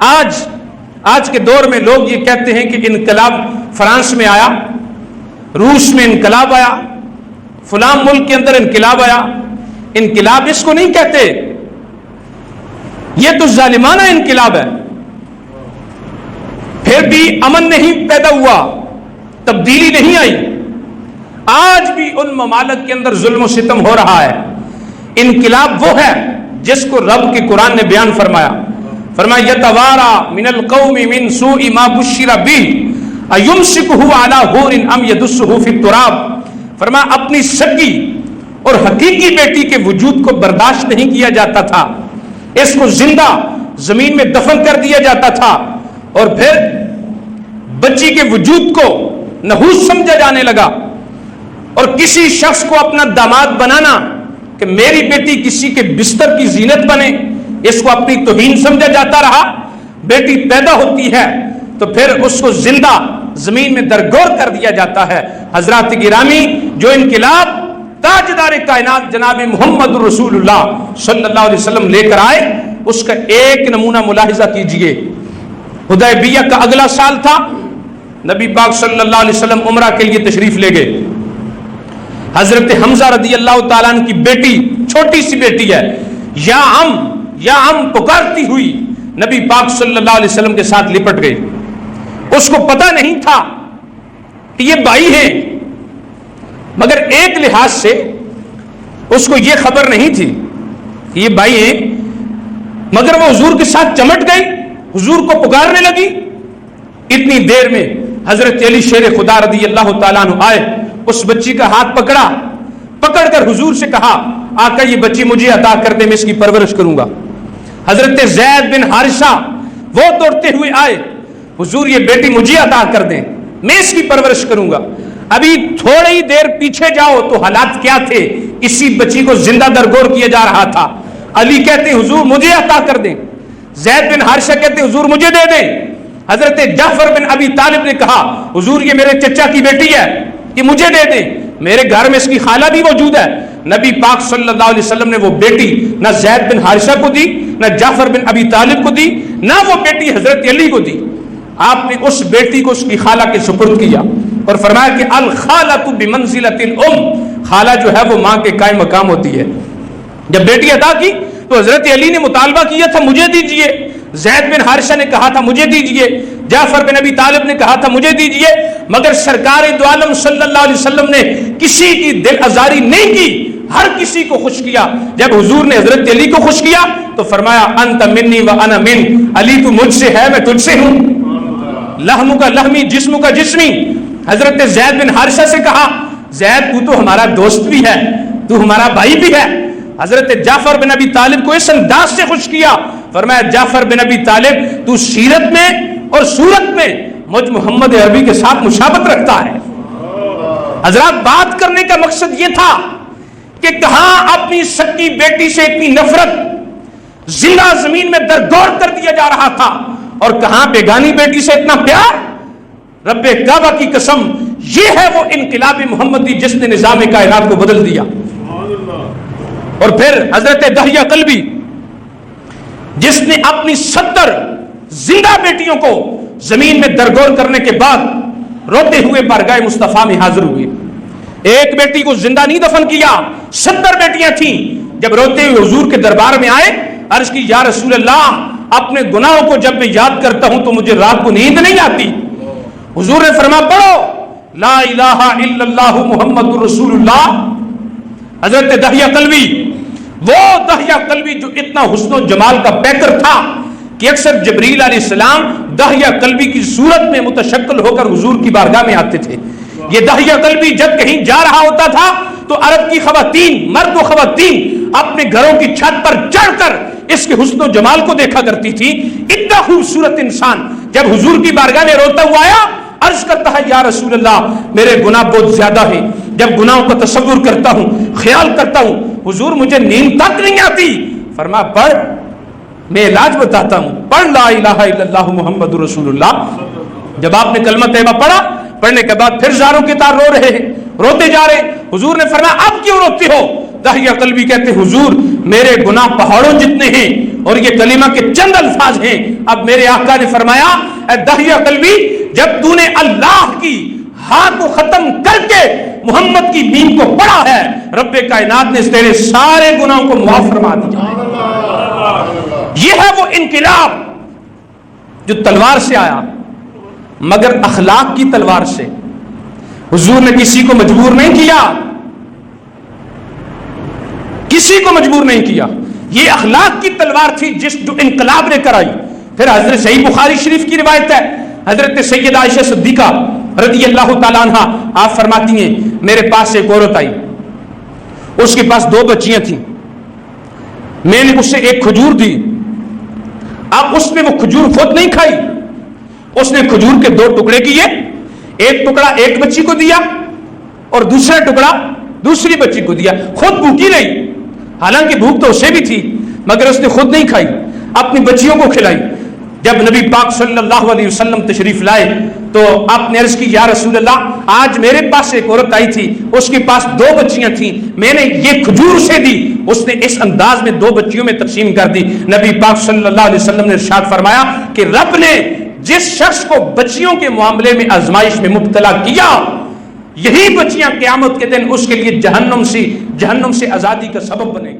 آج کے دور میں لوگ یہ کہتے ہیں کہ انقلاب فرانس میں آیا، روس میں انقلاب آیا، فلاں ملک کے اندر انقلاب آیا۔ انقلاب اس کو نہیں کہتے، یہ تو ظالمانہ انقلاب ہے۔ پھر بھی امن نہیں پیدا ہوا، تبدیلی نہیں آئی۔ آج بھی ان ممالک کے اندر ظلم و ستم ہو رہا ہے۔ انقلاب وہ ہے جس کو رب کے قرآن نے بیان فرمایا، فرمایا یتوارا من القوم من سوء ما بشر به ایمسکہ علی ہور ام یدسہ فی التراب۔ فرمایا اپنی سگی اور حقیقی بیٹی کے وجود کو برداشت نہیں کیا جاتا تھا، اس کو زندہ زمین میں دفن کر دیا جاتا تھا، اور پھر بچی کے وجود کو نحوس سمجھا جانے لگا، اور کسی شخص کو اپنا داماد بنانا کہ میری بیٹی کسی کے بستر کی زینت بنے، اس کو اپنی توہین سمجھا جاتا رہا۔ بیٹی پیدا ہوتی ہے تو پھر اس کو زندہ زمین میں درگور کر دیا جاتا ہے۔ حضرات گرامی، جو انقلاب تاجدار کائنات جناب محمد رسول اللہ صلی اللہ علیہ وسلم لے کر آئے، اس کا ایک نمونہ ملاحظہ کیجئے۔ حدیبیہ کا اگلا سال تھا، نبی پاک صلی اللہ علیہ وسلم عمرہ کے لیے تشریف لے گئے۔ حضرت حمزہ رضی اللہ تعالیٰ عنہ کی بیٹی، چھوٹی سی بیٹی ہے، یا ام پکارتی ہوئی نبی پاک صلی اللہ علیہ وسلم کے ساتھ لپٹ گئی۔ اس کو پتہ نہیں تھا کہ یہ بھائی ہیں، مگر ایک لحاظ سے اس کو یہ خبر نہیں تھی کہ یہ بھائی ہیں، مگر وہ حضور کے ساتھ چمٹ گئی، حضور کو پکارنے لگی۔ اتنی دیر میں حضرت علی شیر خدا رضی اللہ تعالیٰ عنہ آئے، اس بچی کا ہاتھ پکڑ کر حضور سے کہا، آقا یہ بچی مجھے عطا کر دے، میں اس کی پرورش کروں گا۔ حضرت زید بن حارثہ وہ دوڑتے ہوئے آئے، حضور یہ بیٹی مجھے عطا کر دیں، میں اس کی پرورش کروں گا۔ ابھی تھوڑی دیر پیچھے جاؤ تو حالات کیا تھے، اسی بچی کو زندہ درگور کیا جا رہا تھا۔ علی کہتے حضور مجھے عطا کر دیں، زید بن حارثہ کہتے حضور مجھے دے دیں۔ حضرت جعفر بن ابی طالب نے کہا حضور یہ میرے چچا کی بیٹی ہے، یہ مجھے دے دیں، میرے گھر میں اس کی خالہ بھی موجود ہے۔ نبی پاک صلی اللہ علیہ وسلم نے وہ بیٹی نہ زید بن حارثہ کو دی، نہ جعفر بن ابی طالب کو دی، نہ وہ بیٹی حضرت علی کو دی۔ آپ نے اس بیٹی کو اس کی خالہ کے سپرد کیا اور فرمایا کہ الخالۃ بمنزلۃ الام، خالہ جو ہے وہ ماں کے قائم مقام ہوتی ہے۔ جب بیٹی عطا کی تو حضرت علی نے مطالبہ کیا تھا مجھے دیجئے، زید بن حارثہ نے کہا تھا مجھے دیجئے، جعفر بن ابی طالب نے کہا تھا مجھے دیجئے، مگر سرکار دو عالم صلی اللہ علیہ وسلم نے کسی کی دل آزاری نہیں کی، ہر کسی کو خوش کیا۔ جب حضور نے حضرت علی کو خوش کیا تو فرمایا انت منی و انا من، علی تو مجھ سے ہے میں تجھ سے ہوں، لحم کا لحمی جسم کا جسمی۔ حضرت زید بن حارثہ سے کہا زید تو ہمارا دوست بھی ہے، تو ہمارا بھائی بھی ہے۔ حضرت جعفر بن ابی طالب کو اس انداز سے خوش کیا، فرمایا جعفر بن ابی طالب تو سیرت میں اور صورت میں مجھ محمد عربی کے ساتھ مشابہت رکھتا ہے۔ حضرات بات کرنے کا مقصد یہ تھا کہ کہاں اپنی سکی بیٹی سے اتنی نفرت زندہ زمین میں درگور کر دیا جا رہا تھا، اور کہاں بیگانی بیٹی سے اتنا پیار۔ رب کعبہ کی قسم یہ ہے وہ انقلاب محمدی جس نے نظام کائنات کو بدل دیا۔ اور پھر حضرت دہیہ قلبی جس نے اپنی 70 زندہ بیٹیوں کو زمین میں درگور کرنے کے بعد روتے ہوئے بارگاہ مصطفیٰ میں حاضر ہوئے۔ ایک بیٹی کو زندہ نہیں دفن کیا، 70 بیٹیاں تھیں۔ جب روتے ہوئے حضور کے دربار میں آئے، عرض کی یا رسول اللہ اپنے گناہوں کو جب میں یاد کرتا ہوں تو مجھے رات کو نیند نہیں آتی۔ حضور نے فرمایا پڑھو لا الہ الا اللہ محمد رسول اللہ۔ حضرت دہیہ قلبی، وہ دہیہ قلبی جو اتنا حسن و جمال کا پیکر تھا کہ اکثر جبریل علیہ السلام دہیہ قلبی کی صورت میں متشکل ہو کر حضور کی بارگاہ میں آتے تھے۔ یہ دہیہ قلبی جب کہیں جا رہا ہوتا تھا تو عرب کی خواتین، مرد و خواتین اپنے گھروں کی چھت پر چڑھ کر اس کے حسن و جمال کو دیکھا کرتی تھی۔ اتنا خوبصورت انسان جب حضور کی بارگاہ میں روتا ہوا آیا، عرض کرتا ہے یا رسول اللہ میرے گناہ بہت زیادہ ہیں، جب گناہوں کا تصور کرتا ہوں، خیال کرتا ہوں، حضور مجھے نیند تک نہیں آتی۔ فرمایا پڑھ، میں علاج بتاتا ہوں، پڑھ لا الہ الا اللہ محمد رسول اللہ۔ جب آپ نے کلمہ طیبہ پڑھا، پڑھنے کے بعد پھر زاروں کے تار رو رہے ہیں، روتے جا رہے۔ حضور نے فرمایا اب کیوں روتے ہو؟ دہیہ قلبی کہتے حضور میرے گناہ پہاڑوں جتنے ہیں اور یہ کلمہ کے چند الفاظ ہیں. اب میرے آقا نے فرمایا اے داہیہ قلبی، جب تو نے اللہ کی ہاں کو ختم کر کے محمد کی میم کو پڑھا ہے، رب کائنات نے تیرے سارے گناہوں کو معاف فرما دیا. یہ ہے وہ انقلاب جو تلوار سے آیا، مگر اخلاق کی تلوار سے. حضور نے کسی کو مجبور نہیں کیا، کسی کو مجبور نہیں کیا. یہ اخلاق کی تلوار تھی جو انقلاب نے کرائی. پھر حضرت صحیح بخاری شریف کی روایت ہے، حضرت سیدہ عائشہ صدیقہ رضی اللہ تعالیٰ عنہ آپ فرماتی ہیں میرے پاس ایک عورت آئی، اس کے پاس 2 بچیاں تھیں. میں نے اسے ایک کھجور دی. اب اس نے وہ کھجور خود نہیں کھائی، اس نے کھجور کے 2 ٹکڑے کیے، ایک ٹکڑا ایک بچی کو دیا اور دوسرا ٹکڑا دوسری بچی کو دیا. خود بھوکی رہی، حالانکہ بھوک تو اسے بھی تھی، مگر اس نے خود نہیں کھائی، اپنی بچیوں کو کھلائی. جب نبی پاک صلی اللہ علیہ وسلم تشریف لائے تو آپ نے عرض کی یا رسول اللہ، آج میرے پاس ایک عورت آئی تھی، اس کے پاس 2 بچیاں تھیں، میں نے یہ کھجور اسے دی، اس نے اس انداز میں 2 بچیوں میں تقسیم کر دی. نبی پاک صلی اللہ علیہ وسلم نے ارشاد فرمایا کہ رب نے جس شخص کو بچیوں کے معاملے میں آزمائش میں مبتلا کیا، یہی بچیاں قیامت کے دن اس کے لیے جہنم سے آزادی کا سبب بنے گی.